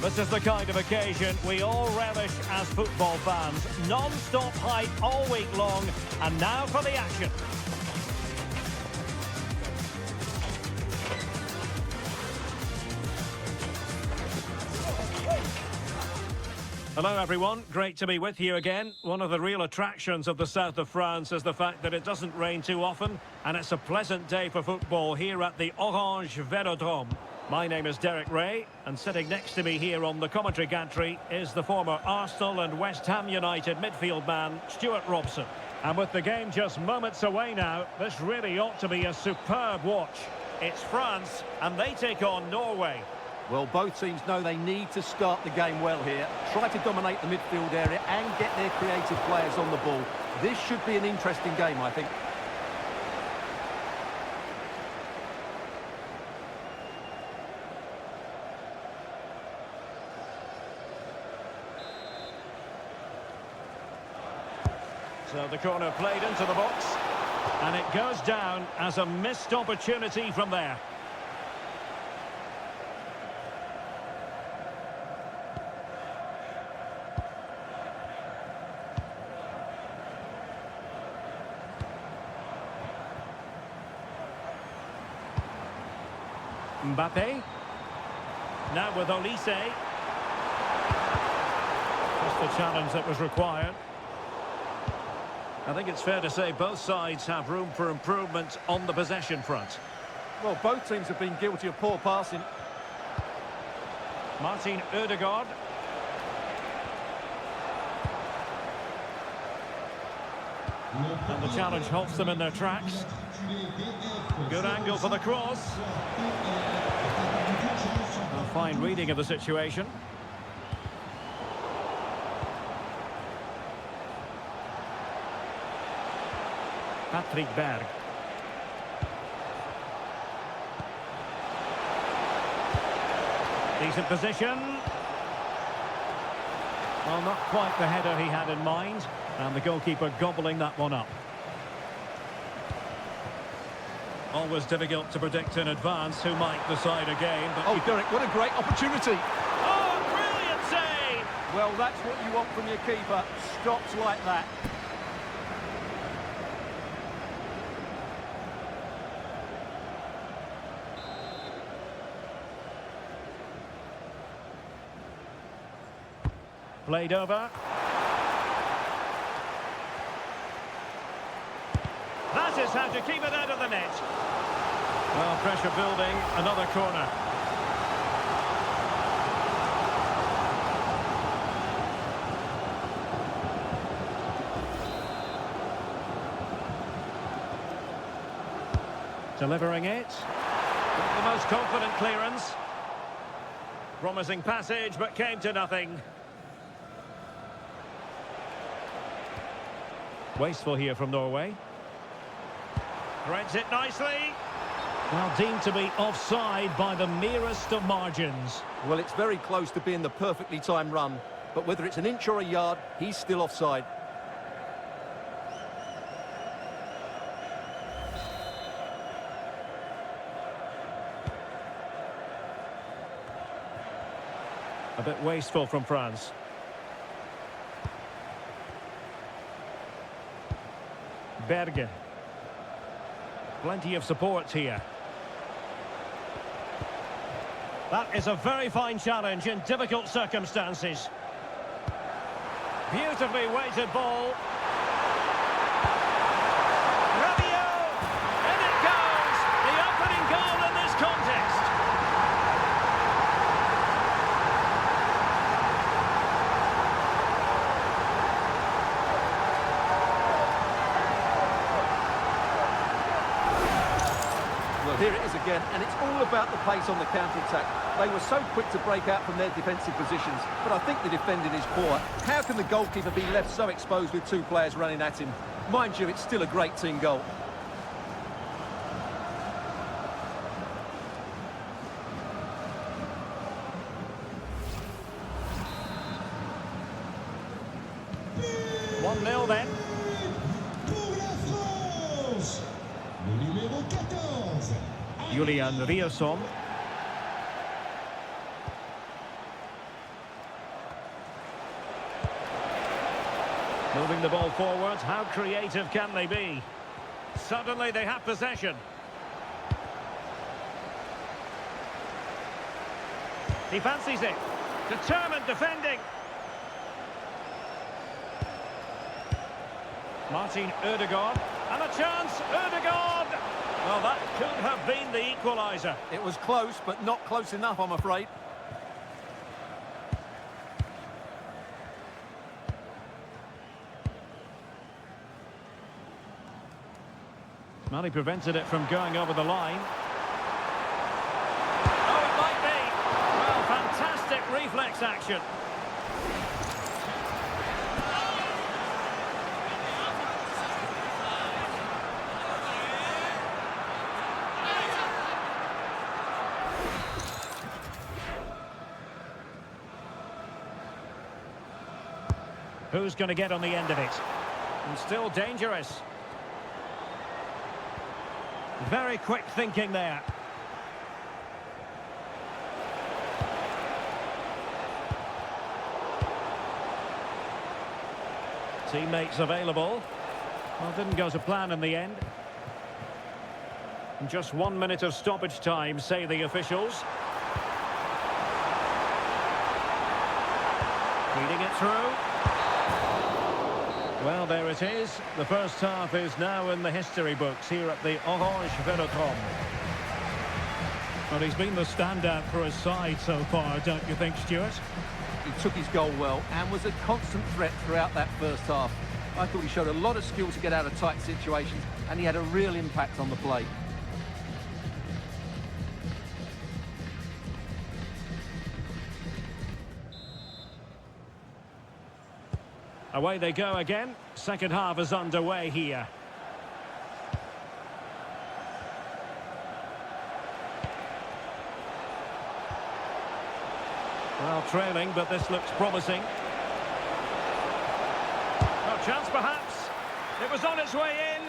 This is the kind of occasion we all relish as football fans. Non-stop hype all week long, and now for the action. Hello everyone, great to be with you again. One of the real attractions of the south of France is the fact that it doesn't rain too often, and it's a pleasant day for football here at the Orange Velodrome. My name is Derek Ray, and sitting next to me here on the commentary gantry is the former Arsenal and West Ham United midfield man, Stuart Robson. And with the game just moments away now, this really ought to be a superb watch. It's France, and they take on Norway. Well, both teams know they need to start the game well here, try to dominate the midfield area and get their creative players on the ball. This should be an interesting game, I think. So the corner played into the box, and it goes down as a missed opportunity from there. Mbappe. Now with Olise. Just the challenge that was required. I think it's fair to say both sides have room for improvement on the possession front. Well, both teams have been guilty of poor passing. Martin Ødegaard. And the challenge halts them in their tracks. Good angle for the cross. A fine reading of the situation. Patrick Berg. Decent position. Well, not quite the header he had in mind. And the goalkeeper gobbling that one up. Always difficult to predict in advance who might decide a game. But oh, Derek, what a great opportunity. Oh, brilliant save! Well, that's what you want from your keeper. Stops like that. Played over. That is how to keep it out of the net. Well, pressure building, another corner. Delivering it. The most confident clearance. Promising passage, but came to nothing. Wasteful here from Norway. Threads it nicely. Well, deemed to be offside by the merest of margins. Well, it's very close to being the perfectly timed run, but whether it's an inch or a yard, he's still offside. A bit wasteful from France. Berge. Plenty of support here. That is a very fine challenge in difficult circumstances. Beautifully weighted ball. Rabiot! In it goes! The opening goal in this contest. Here it is again, and it's all about the pace on the counter-attack. They were so quick to break out from their defensive positions, but I think the defending is poor. How can the goalkeeper be left so exposed with two players running at him? Mind you, it's still a great team goal. One 0 then. Julian Riosson. Moving the ball forward, how creative can they be? Suddenly they have possession. He fancies it. Determined defending. Martin Ødegaard. And a chance, Ødegaard! Well, that could have been the equaliser. It was close, but not close enough, I'm afraid. Well, he prevented it from going over the line. Oh, it might be. Well, fantastic reflex action. Who's going to get on the end of it? And still dangerous. Very quick thinking there. Teammates available. Well, didn't go to plan in the end. And just 1 minute of stoppage time, say the officials. Feeding it through. Well, there it is. The first half is now in the history books here at the Orange Velodrome. Well, he's been the standout for his side so far, don't you think, Stuart? He took his goal well and was a constant threat throughout that first half. I thought he showed a lot of skill to get out of tight situations, and he had a real impact on the play. Away they go again. Second half is underway here. Well, trailing, but this looks promising. No chance, perhaps. It was on its way in.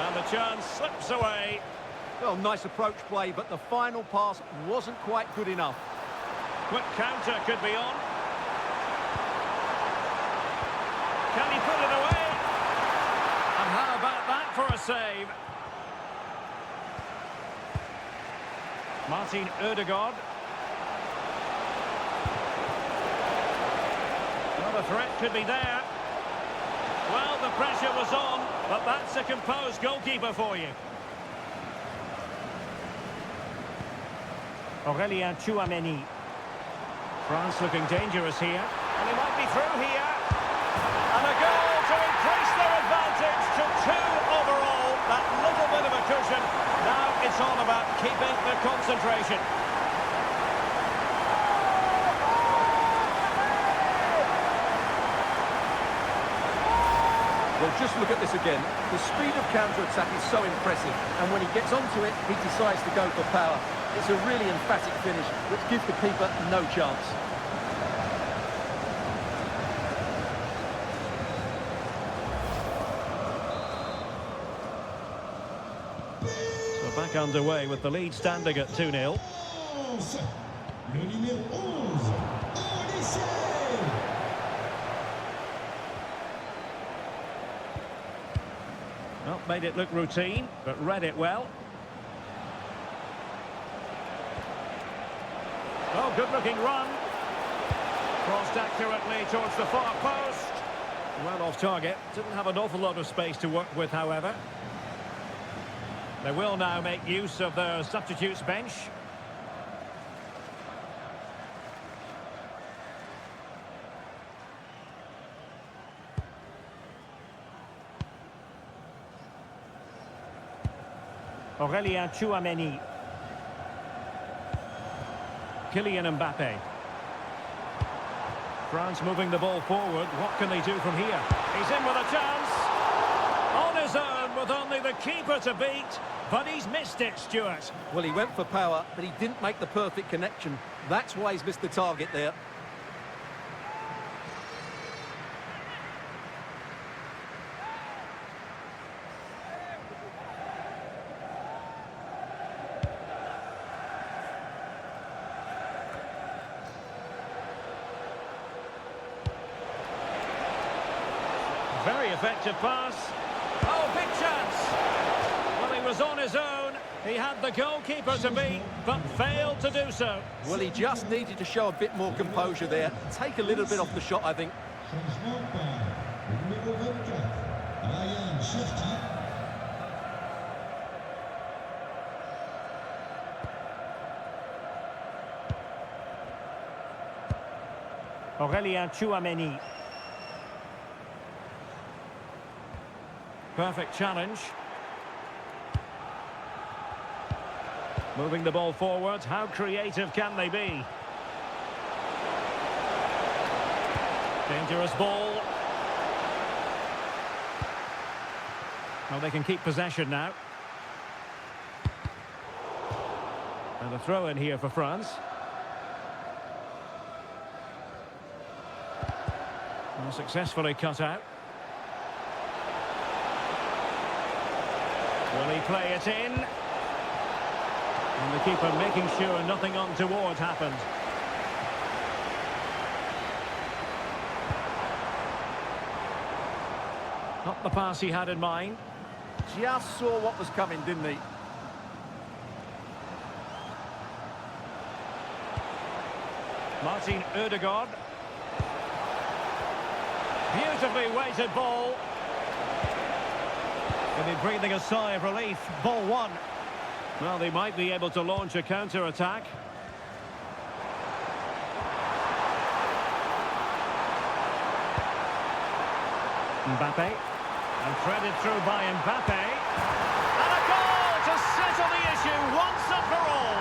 And the chance slips away. Well, nice approach play, but the final pass wasn't quite good enough. Quick counter could be on. Can he put it away? And how about that for a save? Martin Ødegaard. Well, the threat could be there. Well, the pressure was on, but that's a composed goalkeeper for you. Aurélien Tchouameni. France looking dangerous here. And he might be through here. And a goal to increase their advantage to 2 overall. That little bit of a cushion. Now it's all about keeping the concentration. Well, just look at this again. The speed of counter-attack is so impressive, and when he gets onto it, he decides to go for power. It's a really emphatic finish, which gives the keeper no chance. So back underway with the lead standing at 2-0. Well, made it look routine, but read it well. Oh, good-looking run. Crossed accurately towards the far post. Well off target. Didn't have an awful lot of space to work with, however. They will now make use of their substitutes bench. Aurélien Tchouameni. Kylian Mbappe. France moving the ball forward. What can they do from here? He's in with a chance. On his own with only the keeper to beat. But he's missed it, Stuart. Well, he went for power, but he didn't make the perfect connection. That's why he's missed the target there. Very effective pass. Oh, big chance. Well, he was on his own. He had the goalkeeper to beat, but failed to do so. Well, he just needed to show a bit more composure there. Take a little bit off the shot, I think. Aurélien Tchouameni. Perfect challenge. Moving the ball forward. How creative can they be? Dangerous ball. Well, they can keep possession now. And a throw in here for France. Well, successfully cut out. Will he play it in? And the keeper making sure nothing untoward happened. Not the pass he had in mind. Just saw what was coming, didn't he? Martin Ødegaard. Beautifully weighted ball. Will be breathing a sigh of relief. Ball one. Well, they might be able to launch a counter-attack. Mbappe. And threaded through by Mbappe. And a goal to settle the issue once and for all.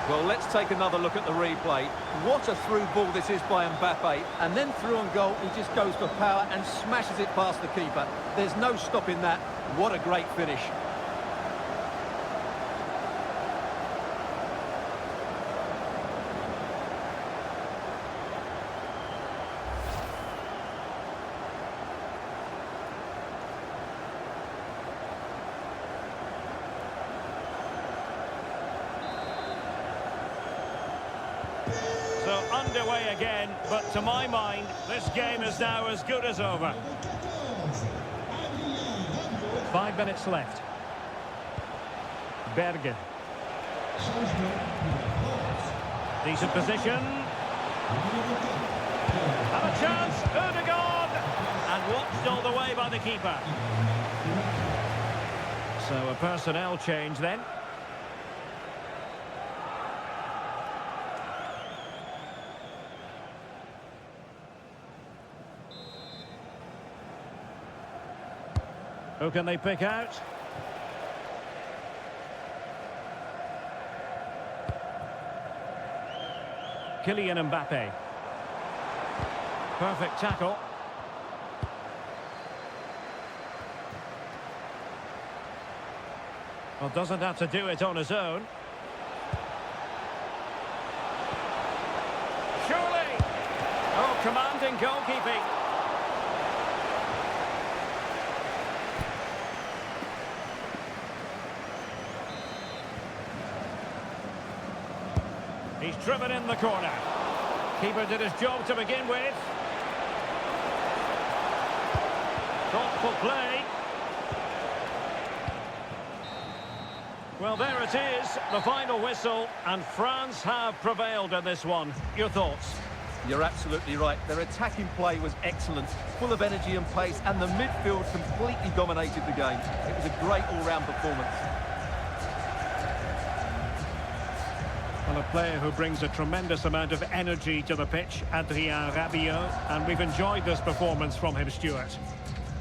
Well, let's take another look at the replay. What a through ball this is by Mbappe. And then through on goal, he just goes for power and smashes it past the keeper. There's no stopping that. What a great finish. So underway again, but to my mind, this game is now as good as over. 5 minutes left. Berge. Decent position. Have a chance, Ødegaard! And watched all the way by the keeper. So a personnel change then. Who can they pick out? Kylian Mbappe. Perfect tackle. Well, doesn't have to do it on his own. Surely! Oh, commanding goalkeeping. He's driven in the corner. Keeper did his job to begin with. Thoughtful play. Well, there it is, the final whistle, and France have prevailed in this one. Your thoughts? You're absolutely right. Their attacking play was excellent, full of energy and pace, and the midfield completely dominated the game. It was a great all-round performance. Well, a player who brings a tremendous amount of energy to the pitch, Adrien Rabiot, and we've enjoyed this performance from him, Stuart.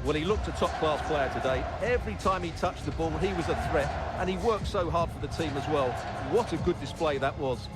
Well, he looked a top-class player today. Every time he touched the ball, he was a threat, and he worked so hard for the team as well. What a good display that was.